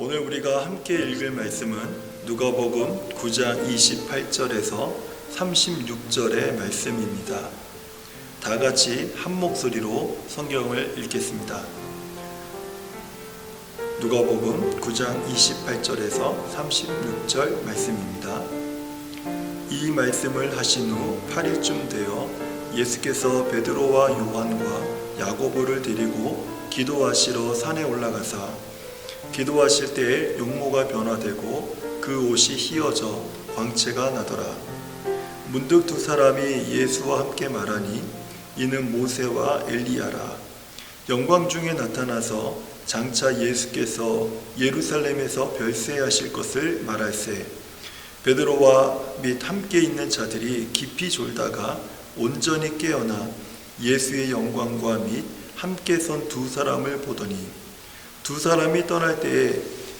오늘 우리가 함께 읽을 말씀은 누가복음 9장 28절에서 36절의 말씀입니다. 다 같이 한 목소리로 성경을 읽겠습니다. 누가복음 9장 28절에서 36절 말씀입니다. 이 말씀을 하신 후 8일쯤 되어 예수께서 베드로와 요한과 야고보를 데리고 기도하시러 산에 올라가사 기도하실 때에 용모가 변화되고 그 옷이 휘어져 광채가 나더라. 문득 두 사람이 예수와 함께 말하니 이는 모세와 엘리야라. 영광 중에 나타나서 장차 예수께서 예루살렘에서 별세하실 것을 말할세. 베드로와 및 함께 있는 자들이 깊이 졸다가 온전히 깨어나 예수의 영광과 및 함께 선 두 사람을 보더니 두 사람이 떠날 때에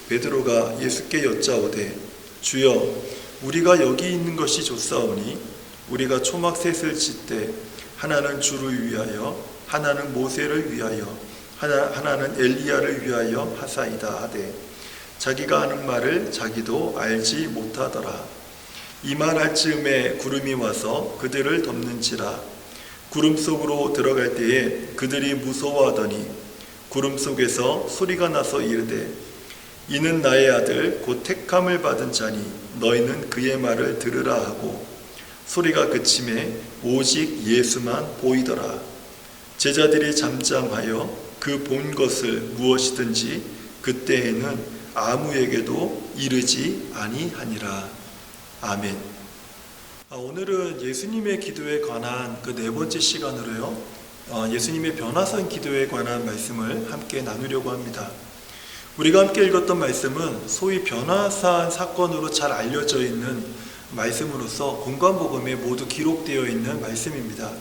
베드로가 예수께 여짜오되 주여 우리가 여기 있는 것이 좋사오니 우리가 초막 셋을 짓되 하나는 주를 위하여 하나는 모세를 위하여 하나는 엘리야를 위하여 하사이다 하되 자기가 하는 말을 자기도 알지 못하더라. 이 말할 즈음에 구름이 와서 그들을 덮는지라. 구름 속으로 들어갈 때에 그들이 무서워하더니 구름 속에서 소리가 나서 이르되 이는 나의 아들 곧 택함을 받은 자니 너희는 그의 말을 들으라 하고 소리가 그침에 오직 예수만 보이더라. 제자들이 잠잠하여 그 본 것을 무엇이든지 그때에는 아무에게도 이르지 아니하니라. 아멘. 오늘은 예수님의 기도에 관한 그 네 번째 시간으로요. 예수님의 변화산 기도에 관한 말씀을 함께 나누려고 합니다. 우리가 함께 읽었던 말씀은 소위 변화산 사건으로 잘 알려져 있는 말씀으로서 공관복음에 모두 기록되어 있는 말씀입니다.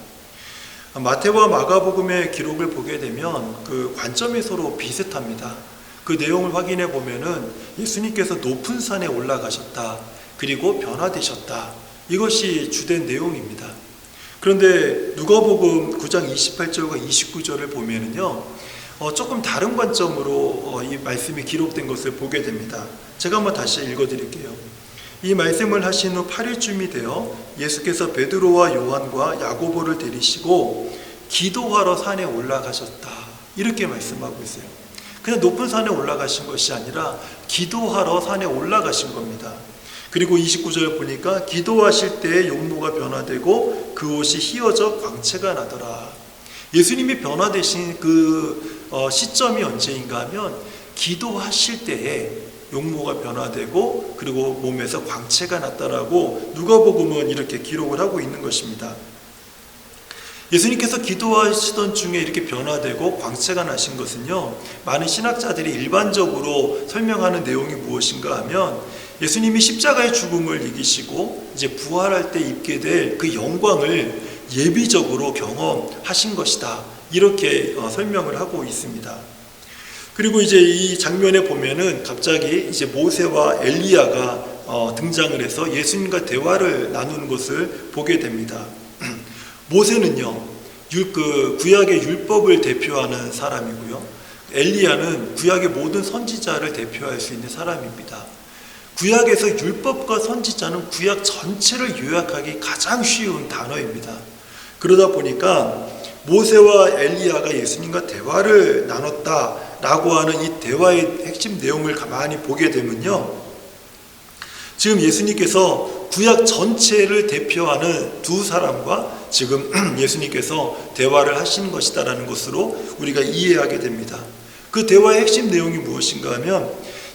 마태와 마가복음의 기록을 보게 되면 그 관점이 서로 비슷합니다. 그 내용을 확인해 보면은 예수님께서 높은 산에 올라가셨다. 그리고 변화되셨다. 이것이 주된 내용입니다. 그런데 누가복음 9장 28절과 29절을 보면은요, 조금 다른 관점으로 이 말씀이 기록된 것을 보게 됩니다. 제가 한번 다시 읽어드릴게요. 이 말씀을 하신 후 8일쯤이 되어 예수께서 베드로와 요한과 야고보를 데리시고 기도하러 산에 올라가셨다. 이렇게 말씀하고 있어요. 그냥 높은 산에 올라가신 것이 아니라 기도하러 산에 올라가신 겁니다. 그리고 29절 보니까 기도하실 때에 용모가 변화되고 그 옷이 휘어져 광채가 나더라. 예수님이 변화되신 그 시점이 언제인가 하면 기도하실 때에 용모가 변화되고 그리고 몸에서 광채가 났다라고 누가복음은 이렇게 기록을 하고 있는 것입니다. 예수님께서 기도하시던 중에 이렇게 변화되고 광채가 나신 것은요, 많은 신학자들이 일반적으로 설명하는 내용이 무엇인가 하면 예수님이 십자가의 죽음을 이기시고 이제 부활할 때 입게 될 그 영광을 예비적으로 경험하신 것이다. 이렇게 설명을 하고 있습니다. 그리고 이제 이 장면에 보면은 갑자기 이제 모세와 엘리야가 등장을 해서 예수님과 대화를 나누는 것을 보게 됩니다. 모세는요, 구약의 율법을 대표하는 사람이고요. 엘리야는 구약의 모든 선지자를 대표할 수 있는 사람입니다. 구약에서 율법과 선지자는 구약 전체를 요약하기 가장 쉬운 단어입니다. 그러다 보니까 모세와 엘리야가 예수님과 대화를 나눴다라고 하는 이 대화의 핵심 내용을 가만히 보게 되면요, 지금 예수님께서 구약 전체를 대표하는 두 사람과 지금 예수님께서 대화를 하시는 것이다라는 것으로 우리가 이해하게 됩니다. 그 대화의 핵심 내용이 무엇인가 하면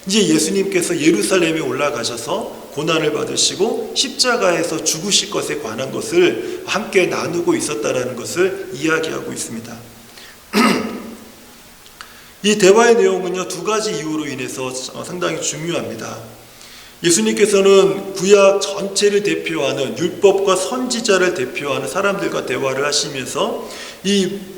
이제 예수님께서 예루살렘에 올라가셔서 고난을 받으시고 십자가에서 죽으실 것에 관한 것을 함께 나누고 있었다라는 것을 이야기하고 있습니다. 이 대화의 내용은요, 두 가지 이유로 인해서 상당히 중요합니다. 예수님께서는 구약 전체를 대표하는 율법과 선지자를 대표하는 사람들과 대화를 하시면서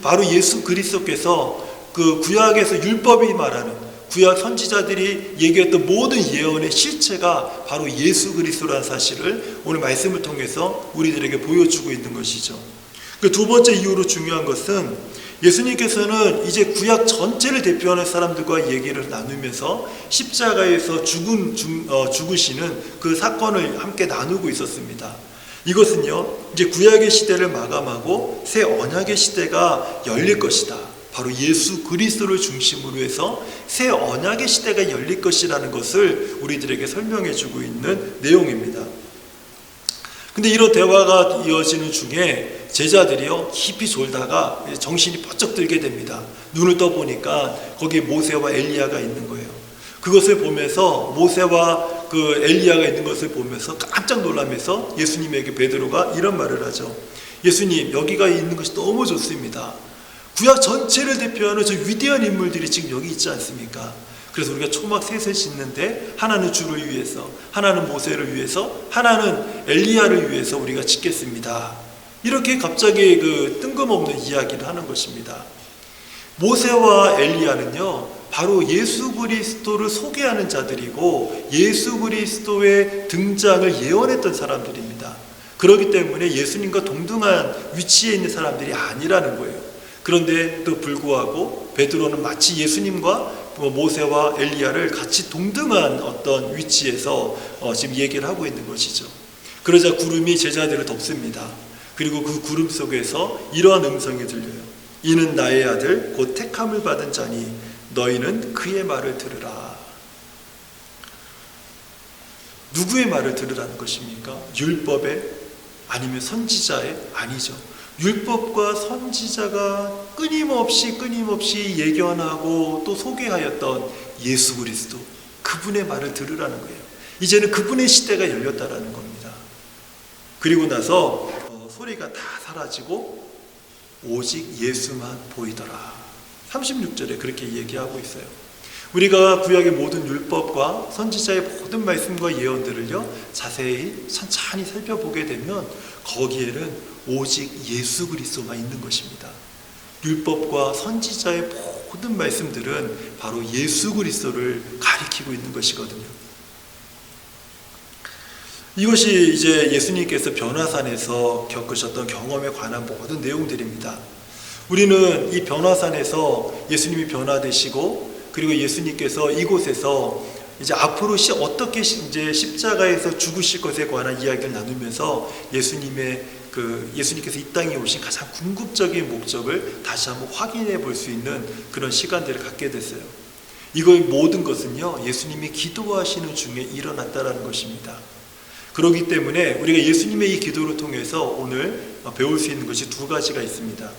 바로 예수 그리스도께서 그 구약에서 율법이 말하는 구약 선지자들이 얘기했던 모든 예언의 실체가 바로 예수 그리스도라는 사실을 오늘 말씀을 통해서 우리들에게 보여주고 있는 것이죠. 그 두 번째 이유로 중요한 것은 예수님께서는 이제 구약 전체를 대표하는 사람들과 얘기를 나누면서 십자가에서 죽으시는 그 사건을 함께 나누고 있었습니다. 이것은요, 이제 구약의 시대를 마감하고 새 언약의 시대가 열릴 것이다. 바로 예수 그리스도를 중심으로 해서 새 언약의 시대가 열릴 것이라는 것을 우리들에게 설명해 주고 있는 내용입니다. 근데 이런 대화가 이어지는 중에 제자들이요, 깊이 졸다가 정신이 번쩍 들게 됩니다. 눈을 떠보니까 거기에 모세와 엘리야가 있는 거예요. 그것을 보면서 모세와 그 엘리야가 있는 것을 보면서 깜짝 놀라면서 예수님에게 베드로가 이런 말을 하죠. 예수님, 여기가 있는 것이 너무 좋습니다. 구약 전체를 대표하는 저 위대한 인물들이 지금 여기 있지 않습니까? 그래서 우리가 초막 셋을 짓는데 하나는 주를 위해서, 하나는 모세를 위해서, 하나는 엘리야를 위해서 우리가 짓겠습니다. 이렇게 갑자기 그 뜬금없는 이야기를 하는 것입니다. 모세와 엘리야는요, 바로 예수 그리스도를 소개하는 자들이고 예수 그리스도의 등장을 예언했던 사람들입니다. 그렇기 때문에 예수님과 동등한 위치에 있는 사람들이 아니라는 거예요. 그런데도 불구하고 베드로는 마치 예수님과 모세와 엘리야를 같이 동등한 어떤 위치에서 지금 얘기를 하고 있는 것이죠. 그러자 구름이 제자들을 덮습니다. 그리고 그 구름 속에서 이러한 음성이 들려요. 이는 나의 아들 곧 택함을 받은 자니 너희는 그의 말을 들으라. 누구의 말을 들으라는 것입니까? 율법의? 아니면 선지자의? 아니죠. 율법과 선지자가 끊임없이 예견하고 또 소개하였던 예수 그리스도, 그분의 말을 들으라는 거예요. 이제는 그분의 시대가 열렸다라는 겁니다. 그리고 나서 소리가 다 사라지고 오직 예수만 보이더라. 36절에 그렇게 얘기하고 있어요. 우리가 구약의 모든 율법과 선지자의 모든 말씀과 예언들을요, 자세히 천천히 살펴보게 되면 거기에는 오직 예수 그리스도가 있는 것입니다. 율법과 선지자의 모든 말씀들은 바로 예수 그리스도를 가리키고 있는 것이거든요. 이것이 이제 예수님께서 변화산에서 겪으셨던 경험에 관한 모든 내용들입니다. 우리는 이 변화산에서 예수님이 변화되시고 그리고 예수님께서 이곳에서 이제 앞으로 어떻게 이제 십자가에서 죽으실 것에 관한 이야기를 나누면서 예수님께서 이 땅에 오신 가장 궁극적인 목적을 다시 한번 확인해 볼 수 있는 그런 시간들을 갖게 됐어요. 이거 모든 것은요, 예수님이 기도하시는 중에 일어났다라는 것입니다. 그렇기 때문에 우리가 예수님의 이 기도를 통해서 오늘 배울 수 있는 것이 두 가지가 있습니다.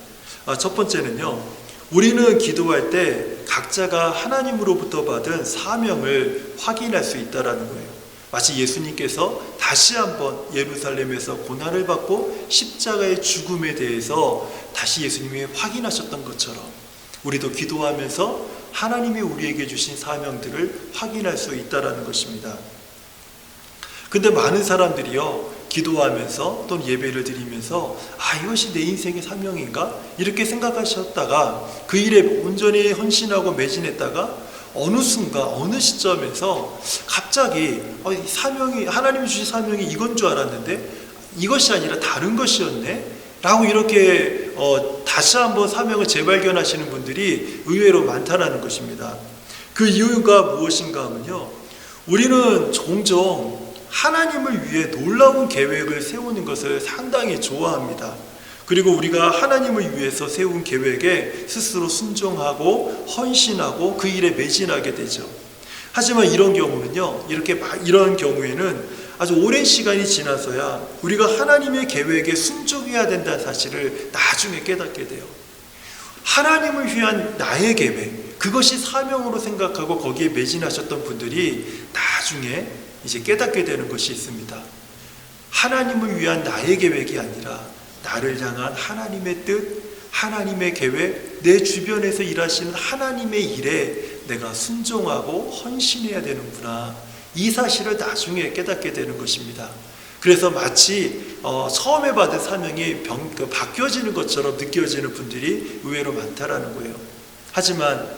첫 번째는요, 우리는 기도할 때 각자가 하나님으로부터 받은 사명을 확인할 수 있다는 거예요. 마치 예수님께서 다시 한번 예루살렘에서 고난을 받고 십자가의 죽음에 대해서 다시 예수님이 확인하셨던 것처럼 우리도 기도하면서 하나님이 우리에게 주신 사명들을 확인할 수 있다는 것입니다. 근데 많은 사람들이요, 기도하면서 또는 예배를 드리면서 이것이 내 인생의 사명인가? 이렇게 생각하셨다가 그 일에 온전히 헌신하고 매진했다가 어느 순간 어느 시점에서 갑자기 사명이, 하나님이 주신 사명이 이건 줄 알았는데 이것이 아니라 다른 것이었네? 라고 이렇게 다시 한번 사명을 재발견하시는 분들이 의외로 많다는 것입니다. 그 이유가 무엇인가 하면요, 우리는 종종 하나님을 위해 놀라운 계획을 세우는 것을 상당히 좋아합니다. 그리고 우리가 하나님을 위해서 세운 계획에 스스로 순종하고 헌신하고 그 일에 매진하게 되죠. 하지만 이런 경우에는 아주 오랜 시간이 지나서야 우리가 하나님의 계획에 순종해야 된다는 사실을 나중에 깨닫게 돼요. 하나님을 위한 나의 계획, 그것이 사명으로 생각하고 거기에 매진하셨던 분들이 나중에 이제 깨닫게 되는 것이 있습니다. 하나님을 위한 나의 계획이 아니라 나를 향한 하나님의 뜻, 하나님의 계획, 내 주변에서 일하시는 하나님의 일에 내가 순종하고 헌신해야 되는구나, 이 사실을 나중에 깨닫게 되는 것입니다. 그래서 마치 처음에 받은 사명이 바뀌어지는 것처럼 느껴지는 분들이 의외로 많다라는 거예요. 하지만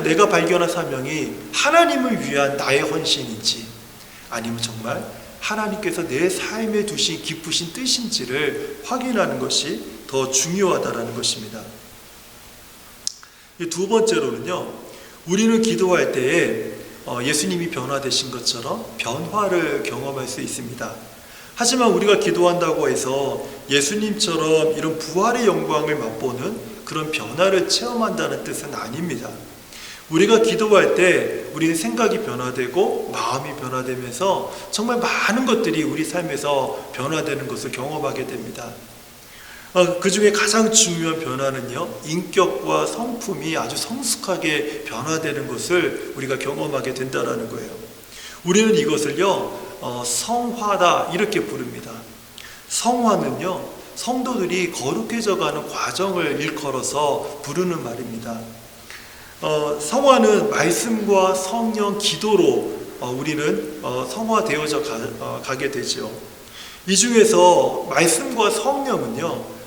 내가 발견한 사명이 하나님을 위한 나의 헌신인지 아니면 정말 하나님께서 내 삶에 두신 기쁘신 뜻인지를 확인하는 것이 더 중요하다라는 것입니다. 두 번째로는요, 우리는 기도할 때에 예수님이 변화되신 것처럼 변화를 경험할 수 있습니다. 하지만 우리가 기도한다고 해서 예수님처럼 이런 부활의 영광을 맛보는 그런 변화를 체험한다는 뜻은 아닙니다. 우리가 기도할 때 우리의 생각이 변화되고 마음이 변화되면서 정말 많은 것들이 우리 삶에서 변화되는 것을 경험하게 됩니다. 그 중에 가장 중요한 변화는요, 인격과 성품이 아주 성숙하게 변화되는 것을 우리가 경험하게 된다는 거예요. 우리는 이것을요, 성화다 이렇게 부릅니다. 성화는요, 성도들이 거룩해져가는 과정을 일컬어서 부르는 말입니다. 성화는 말씀과 성령, 기도로 우리는 성화되어져 가게 되죠. 이 중에서 말씀과 성령은요,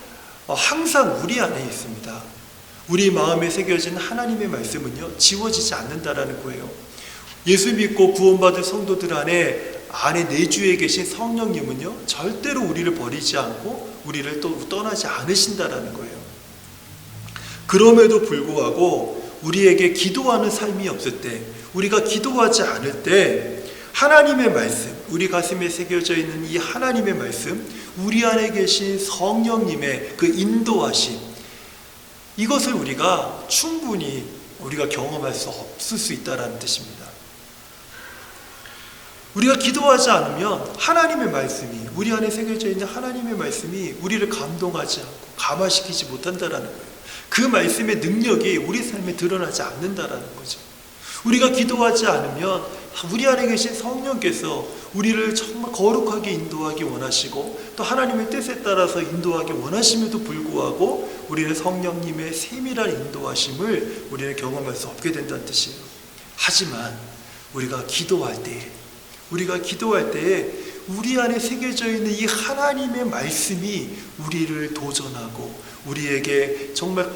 항상 우리 안에 있습니다. 우리 마음에 새겨진 하나님의 말씀은요, 지워지지 않는다라는 거예요. 예수 믿고 구원받은 성도들 안에 내주에 계신 성령님은요, 절대로 우리를 버리지 않고 우리를 또 떠나지 않으신다라는 거예요. 그럼에도 불구하고 우리에게 기도하는 삶이 없을 때, 우리가 기도하지 않을 때 하나님의 말씀, 우리 가슴에 새겨져 있는 이 하나님의 말씀, 우리 안에 계신 성령님의 그 인도하심, 이것을 우리가 충분히 우리가 경험할 수 없을 수 있다는 뜻입니다. 우리가 기도하지 않으면 하나님의 말씀이, 우리 안에 새겨져 있는 하나님의 말씀이 우리를 감동하지 않고 감화시키지 못한다는 거예요. 그 말씀의 능력이 우리 삶에 드러나지 않는다는 거죠. 우리가 기도하지 않으면 우리 안에 계신 성령께서 우리를 정말 거룩하게 인도하기 원하시고 또 하나님의 뜻에 따라서 인도하기 원하심에도 불구하고 우리는 성령님의 세밀한 인도하심을 우리는 경험할 수 없게 된다는 뜻이에요. 하지만 우리가 기도할 때에 우리 안에 새겨져 있는 이 하나님의 말씀이 우리를 도전하고 우리에게 정말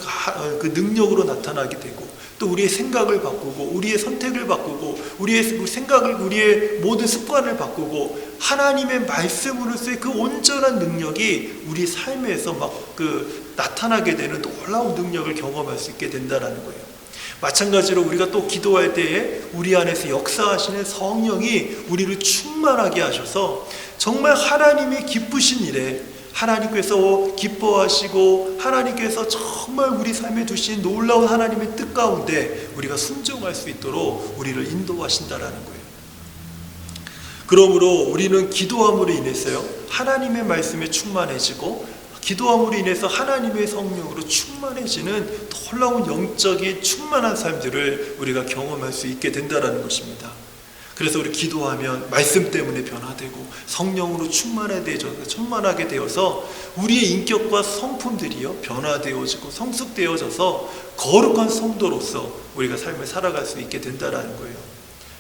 그 능력으로 나타나게 되고 또 우리의 생각을 바꾸고 우리의 선택을 바꾸고 우리의 모든 습관을 바꾸고 하나님의 말씀으로서의 그 온전한 능력이 우리 삶에서 나타나게 되는 놀라운 능력을 경험할 수 있게 된다는 거예요. 마찬가지로 우리가 또 기도할 때에 우리 안에서 역사하시는 성령이 우리를 충만하게 하셔서 정말 하나님의 기쁘신 일에 하나님께서 기뻐하시고 하나님께서 정말 우리 삶에 두신 놀라운 하나님의 뜻 가운데 우리가 순종할 수 있도록 우리를 인도하신다라는 거예요. 그러므로 우리는 기도함으로 인해서요, 하나님의 말씀에 충만해지고 기도함으로 인해서 하나님의 성령으로 충만해지는 놀라운 영적인 충만한 삶들을 우리가 경험할 수 있게 된다는 것입니다. 그래서 우리 기도하면 말씀 때문에 변화되고 성령으로 충만하게 되어서 우리의 인격과 성품들이요 변화되어지고 성숙되어져서 거룩한 성도로서 우리가 삶을 살아갈 수 있게 된다는 거예요.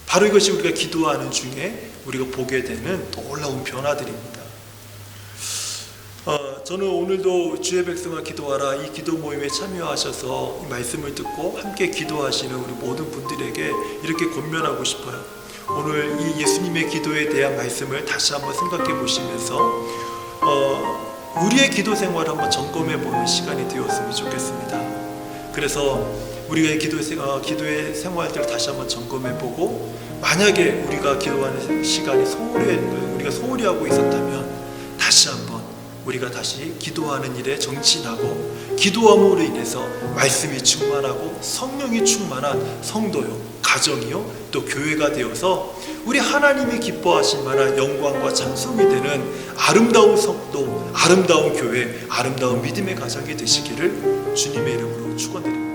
바로 이것이 우리가 기도하는 중에 우리가 보게 되는 놀라운 변화들입니다. 저는 오늘도 주의 백성아 기도하라 이 기도 모임에 참여하셔서 이 말씀을 듣고 함께 기도하시는 우리 모든 분들에게 이렇게 권면하고 싶어요. 오늘 이 예수님의 기도에 대한 말씀을 다시 한번 생각해 보시면서 우리의 기도 생활을 한번 점검해 보는 시간이 되었으면 좋겠습니다. 그래서 우리의 기도의 생활들을 다시 한번 점검해 보고 만약에 우리가 기도하는 시간이 우리가 소홀히 하고 있었다면 다시 한번 우리가 다시 기도하는 일에 정진하고 기도함으로 인해서 말씀이 충만하고 성령이 충만한 성도요, 가정이요, 또 교회가 되어서 우리 하나님이 기뻐하실 만한 영광과 찬송이 되는 아름다운 성도, 아름다운 교회, 아름다운 믿음의 가정이 되시기를 주님의 이름으로 축원드립니다.